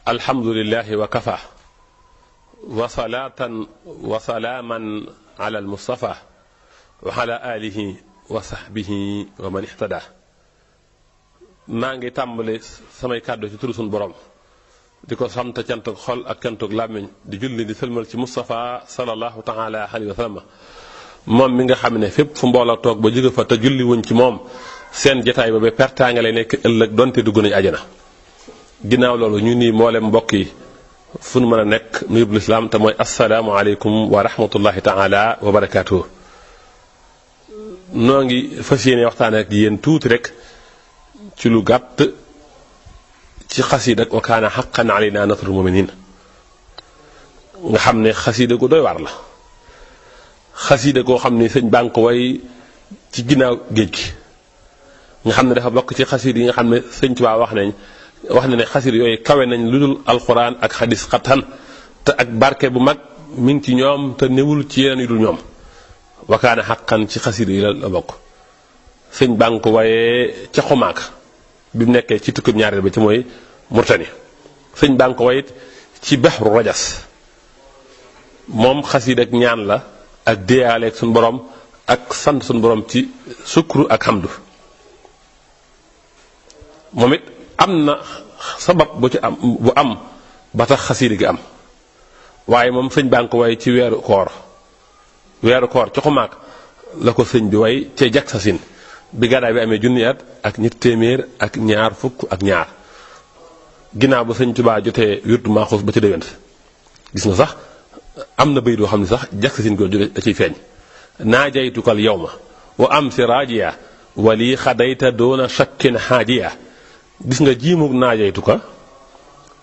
alhamdulillahi wa kafa wa salaatan wa salaaman ala almustafa wa ala alihi wa sahbihi wa man ihtada. maa ngi tàmbali samay kàddu ci turu sunu borom di ko sant cantug xol ak cantug làmmiñ di julli di sëlmal ci Moustapha sallallahu taala alayhi wa sallam moom mi nga xam ne fépp fu mbooloo toog ba jóge fa te julli wuñ ci moom seen jataay ba ba pertaanga lay nekk ëllëg donte dugg nañu àjjana. ginnaaw loolu ñu nii mboolem mbokk yi fu nu mën a nekk nuyub lislaam te mooy asalaamualeykum wa rahmatullahi taala wa barakaatu. noo ngi fas yéene waxtaan ak yéen tuuti rek ci lu gàtt ci xasiida wa kaana xaqan alayna nasrul muminin nga xam ne xasiida gu doy waar la. xasiida goo xam ne sëñ bànk way ci ginnaaw géej gi nga xam ne dafa bokk ci xasiida yi nga xam ne sëñ Tuubaa wax na ne xasiida yooyu kawe nañ lu dul alxuraan ak xadis xatan te ak barke bu mag mi ngi ci ñoom te newul ci yeneen yu dul ñoom. wa kaana xaqan ci xasiida yi la bokk. sëñ bànk waaye ca xumaak bi mu nekkee ci tukkib ñaareel ba ci mooy Murtani. sëñ bànk waaye ci baxru rajas moom xasiida ak ñaan la ak déyaaleeg suñu borom ak sant suñu borom ci sukru ak hamdu. moom it am na sabab bu ci am bu am ba tax xasiida gi am waaye moom sëñ bànk way ci weeru koor ci xumaak la ko sëñ bi way ca jak sa sin bi gàddaay bi amee junni at ak ñett téeméer ak ñaar fukk ak ñaar ginnaaw ba sëñ Tuubaa jotee wirdu Maaxuus ba ci déwén. gis nga sax am na bayit boo xam ne sax jak sa sin ko da ciy feeñ. naajaytukal yawma wa am si raajiya wali xadayta doona shakkin xaajiya. gis nga jiimug naajaytuka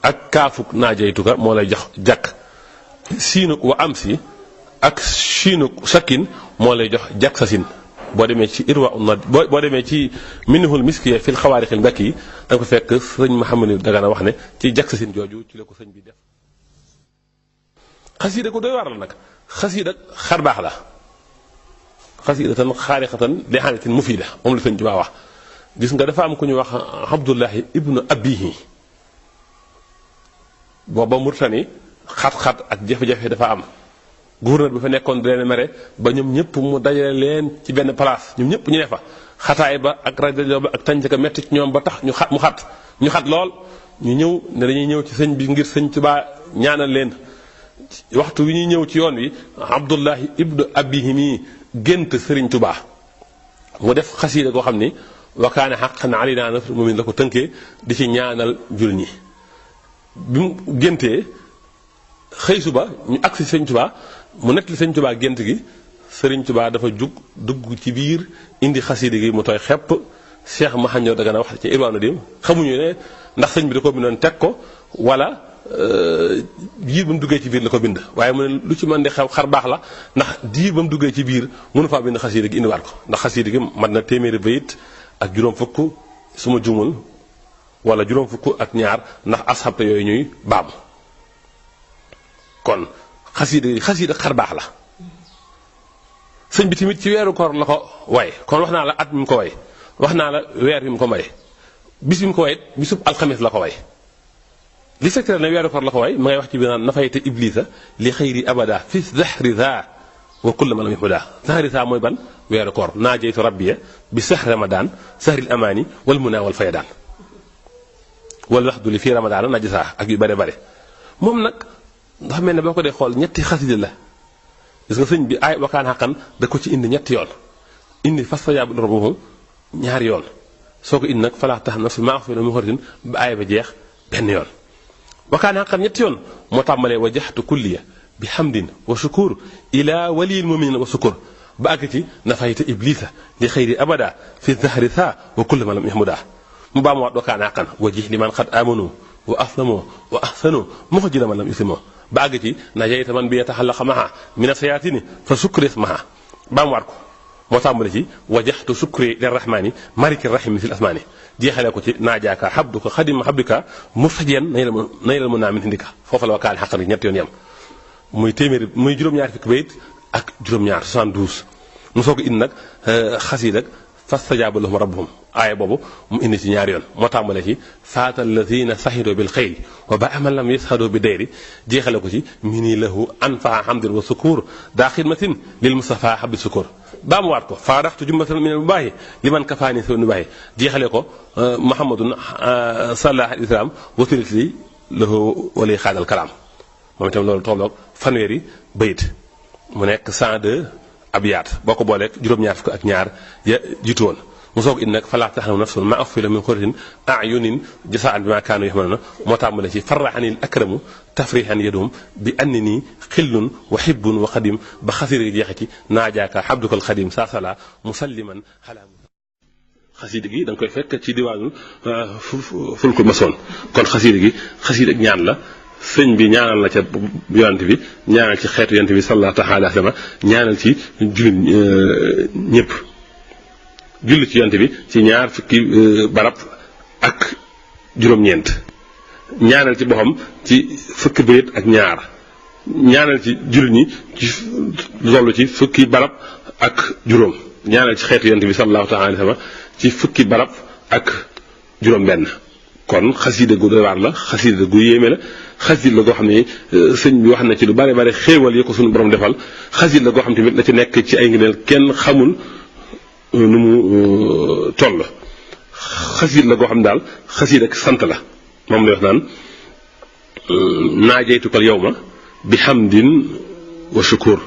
ak kaafug naajaytuka moo lay jox jakk siinug wa am si ak siinug shakkin moo lay jox jak sa sin. boo demee ci irwa una boo demee ci minhul miskiya fil xawaarixil mbekk yi da nga ko fekk sëñ Mouhamadou Dagana wax ne ci jak sa sin jooju ci la ko sëñ bi def. xasiida ko doy war la nag xasiida xar baax la xasiida tan xaarixatan li xaanatin mufiida moom la sëñ Tuubaa wax. gis nga dafa am ku ñu wax Abdullahi ibnu Abihi booba Murtani xat-xat ak jafe-jafe dafa am gouverneur bi fa nekkoon di leen mere ba ñoom ñëpp mu dajale leen ci benn place ñoom ñëpp ñu ne fa xataay ba ak rajo ba ak tànc ka metti ci ñoom ba tax ñu xat lool ñu ñëw ne dañuy ñëw ci sëñ bi ngir sëñ Tuubaa ñaanal leen. waxtu wi ñuy ñëw ci yoon wi Abdullahi ibnu Abihi mii gént Sëriñ Tuubaa mu def xasiida koo xam ni wa kaana haqqan alaynaa nasrul mu'miniin la ko tënkee di ci ñaanal jullit ñi. bi mu géntee xëy suba ñu agsi sëñ Tuubaa mu nettali sëñ Tuubaa gént gi sëriñ Tuubaa dafa dugg ci biir indi xasiida gi mu tooy xepp. Cheikh Mouhamadou Dagana wax ci Irwaanu Nadim xamuñu ne ndax sëñ bi da ko bindoon teg ko wala diir ba mu duggee ci biir la ko bind waaye mu ne lu ci mën di xew xar baax la ndax diir ba mu duggee ci biir mënu faa bind xasiida gi indiwaat ko ndax xasiida gi mat na téeméeri bayit ak juróom fukk su ma jumul wala juróom fukk ak ñaar ndax asxabte yooyu ñuy baam. kon xasiida xar baax la. sëñ bi tamit ci weeru koor la ko way kon wax naa la at mi mu ko way wax naa la weer bi mu ko may bis bi mu ko way bisub alxames la ko way. li secteur ne weeru koor la ko way ma ngay wax ci biir naan nafayta iblisa li xëyri abada fi zahri za wa kullu man lam yahuda. zahri za mooy ban weeru koor naajaytu rabbiya bi sahri ramadan sahril amaani wal muna wal fayadaan wal waxdu li fii ramadaan najisa ak yu bare bare. moom nag dafa mel ne boo ko dee xool ñetti xasida la. gis nga sëñ bi ay wa kaana haqqan da ko ci indi ñetti yoon indi fastajaabu rabbuhum ñaari yoon soo ko indi nag falaa tahzan nafsun maa ukhfiya lahum min qurratin ba aaya ba jeex benn yoon. wa kaana haqqan ñetti yoon moo tàmbalee wajjahtu kulliya bi hamdin wa shukur ila waliyil mu'minin wa sukur ba àgg ci nafayta iblisa li xayri abada fi zahri saa wa kullu man lam yahmuda. mu baa mu waat wa kaana haqqan wajih liman qad amanu wa aslamu wa ahsanu mukhjila man lam yuslimu ba àgg ci najayta man bi yataxallaqa maha mina sayaatini fa sukri ismaha baa mu waat ko moo tàmbale ci wajjahtu sukri lirrahmani maliki rahimi fil asmaani jeexalee ko ci naajaaka habduka xadima habdika murtajiyan naylal mun naa min indika foofu la wa kaana haqqan ñetti yoon yam muy téeméeri muy juróom-ñaari fukki bayit ak juróom-ñaar 72 mu soog a indi nag xasiida fastajaaba lahum rabbuhum aaya boobu mu indi ci ñaari yoon moo tàmbale ci faata alladina saxido bil xayri wa ba aman lam yashado bi dayri jeexale ko ci mini lahu anfaa hamdin wa sukur daa xidmatin lil mustafa habbi sukur baa mu waat ko faaraxtu jumbatan min bu baaxi li man kafaani soo nu baaxi jeexale ko muhammadun sallah al islam wasilati lahu wali xaadal kalaam moom itam loolu tolloog fanweeri bayit mu nekk 102 abyaat boo ko booleeg juróom-ñaar fukk ak ñaar ya jiitu woon mu soog indi nag falaa taxlamu nafsun maa uxfiya lahum min qurratin a'yunin jazaa'an bimaa kaanu ya'maluun moo tàmbale ci farraxanil akramu tafrihan yadum bi annani xillun wa hibbun wa xadim ba xasida jeexe ci naajaaka habdukal xadim saa sala musalliman xalaa xasida gi da nga koy fekk ci diwaanul fulkul masoon kon xasida gi xasida ak ñaan la sëñ bi ñaanal la ca yonent bi ñaanal ci xeetu yonent bi sallallahu alayhi wa sallam ñaanal ci jullit ñëpp julli ci yonent bi ci ñaar fukki barab ak juróom-ñeent ñaanal ci boppam ci fukki bayit ak ñaar ñaanal ci jullit ñi ci loolu ci fukki barab ak juróom ñaanal ci xeetu yonent bi sallallahu alayhi wa sallam ci fukki barab ak juróom-benn kon xasida gu doy waar la xasida gu yéeme la xasida la goo xam ne sëñ bi wax na ci lu bari bari xéewal yi ko suñu borom defal xasida la goo xam tamit la ci nekk ci ay ngëneel kenn xamul nu mu toll xasida la goo xam daal xasida ak sant la moom lay wax naan naajeytukal yawma bi hamdin wa shukur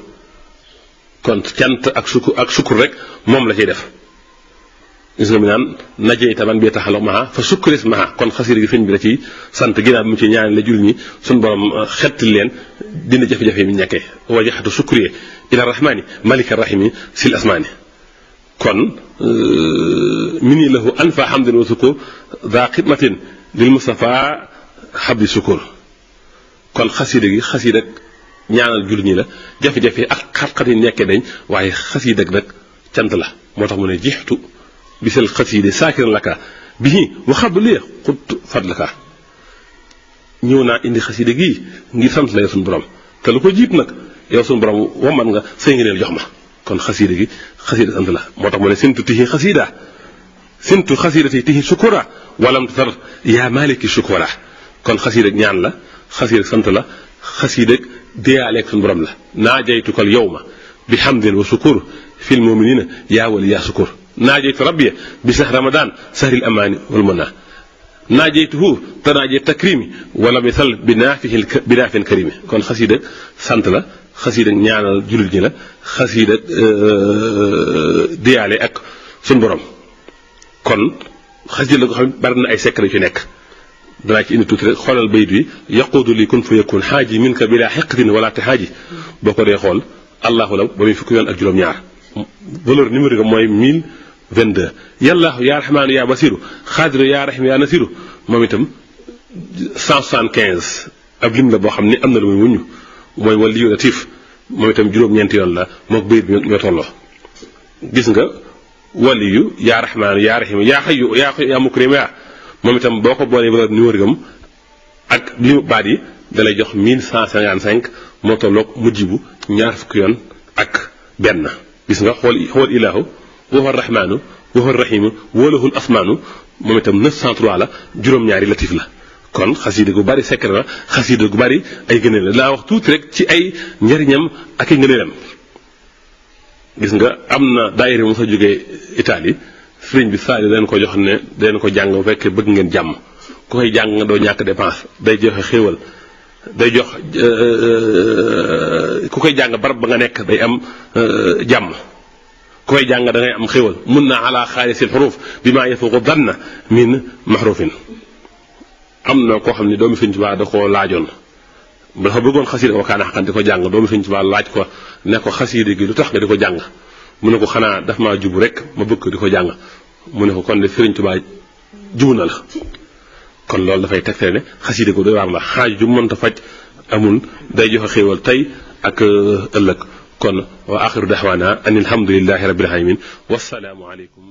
kon cant ak shukur rek moom la ciy def gis nga mi naan najeyta man bi taxalo maha fa sukkuris maha kon xasida gi sëñ bi la ci sant ginnaaw bi mu ci ñaan la jul ñi suñu borom xetti leen dina jafe-jafe mi ñàkkee wajaxatu sukkuriye ila rahmani malika rahimi sil asmaani kon mini lahu anfa hamdin wa sukur daa xidmatin lil mustafa habdi sukur kon xasida gi xasida ñaanal jul ñi la jafe-jafe ak xat-xat yi nekkee dañ waaye xasida nag cant la moo tax mu ne jixtu bisal xasida saakiran laka bii waxabdu lee xut fadlaka ñëw naa indi xasida gii ngir sant la yow suñu borom te lu ko jiit nag yow suñu borom waman nga say ngëneel jox ma kon xasida gi xasida sant la moo tax mu ne sintu tihi xasida sintu xasidati tihi sukura walam tar yaa maliki sukura kon xasida ñaan la xasida sant la xasida déyaaleeg suñu borom la naajaytukal yawma bi hamdin wa sukur fil muminina yaa wali yaa sukur naajaytu rabbi bi sax ramadan sahril amaani wal muna naajaytuhu tanaaje takrimi wala misal bi naafin karimi kon xasida sant la xasida ñaanal jullit ñi la xasida diyaale ak suñu borom kon xasida la ko xam ne bari na ay secret yu ci nekk danaa ci indi tuuti rek xoolal bayit bi yaquudu li kun fa yakun xaaji min ka bila xeqatin wala te xaaji boo ko dee xool allahu la ba muy fukki yoon ak juróom-ñaar valeur numéro mooy 1022 yàllaahu yaa raxmaanu yaa basiru xaadiru yaa raxim yaa nasiru moom itam 175 ab lim la boo xam ni am na lu muy wuññu mooy waliyu latif moom itam juróom-ñeenti yoon la mook bayit bi ñoo tolloo gis nga waliyu yaa raxmaanu yaa raxim yaa xayu yaa mukrim yaa moom itam boo ko boolee valeur numéro ak limu baat yi dalay jox 1155 moo tolloog mujjibu ñaar fukki yoon ak benn gis nga xool ilaahu wa huwa rahmaanu wa huwa rahiimu wa lahul asmaanu moom itam 903 la juróom-ñaari latif la kon xasida gu bari secret la xasida gu bari ay ngëneel la laa wax tuuti rek ci ay njariñam ak ay ngëneelam gis nga am na daayira mu sa jógee Italie sëriñ bi saa yi dañ ko jox ne dañ ko jàng bu fekkee bëgg ngeen jàmm ku koy jàng nga doo ñàkk dépense day joxe xéewal day jox ku koy jàng barab ba nga nekk day am jàmm ku koy jàng da ngay am xéewal mun na ala xaalisil xuruf bi maa yafuqu danna min mahrufin am na koo xam ne doomu Sëriñ Tuubaa da koo laajoon dafa bëggoon xasida ko kaana xaqan di ko jàng doomu Sëriñ Tuubaa laaj ko ne ko xasida gi lu tax nga di ko jàng mu ne ko xanaa daf maa jubu rek ma bëgg di ko jàng mu ne ko kon de Sëriñ Tuubaa jubu na la kon loolu dafay tegtale ne xasida ko doy waar la xaaju ju mënta faj amul day joxe xéewal tey ak ëllëg kon wa axiru daxwaana an alhamdulillahi rabbil alamin wassalaamu aleykum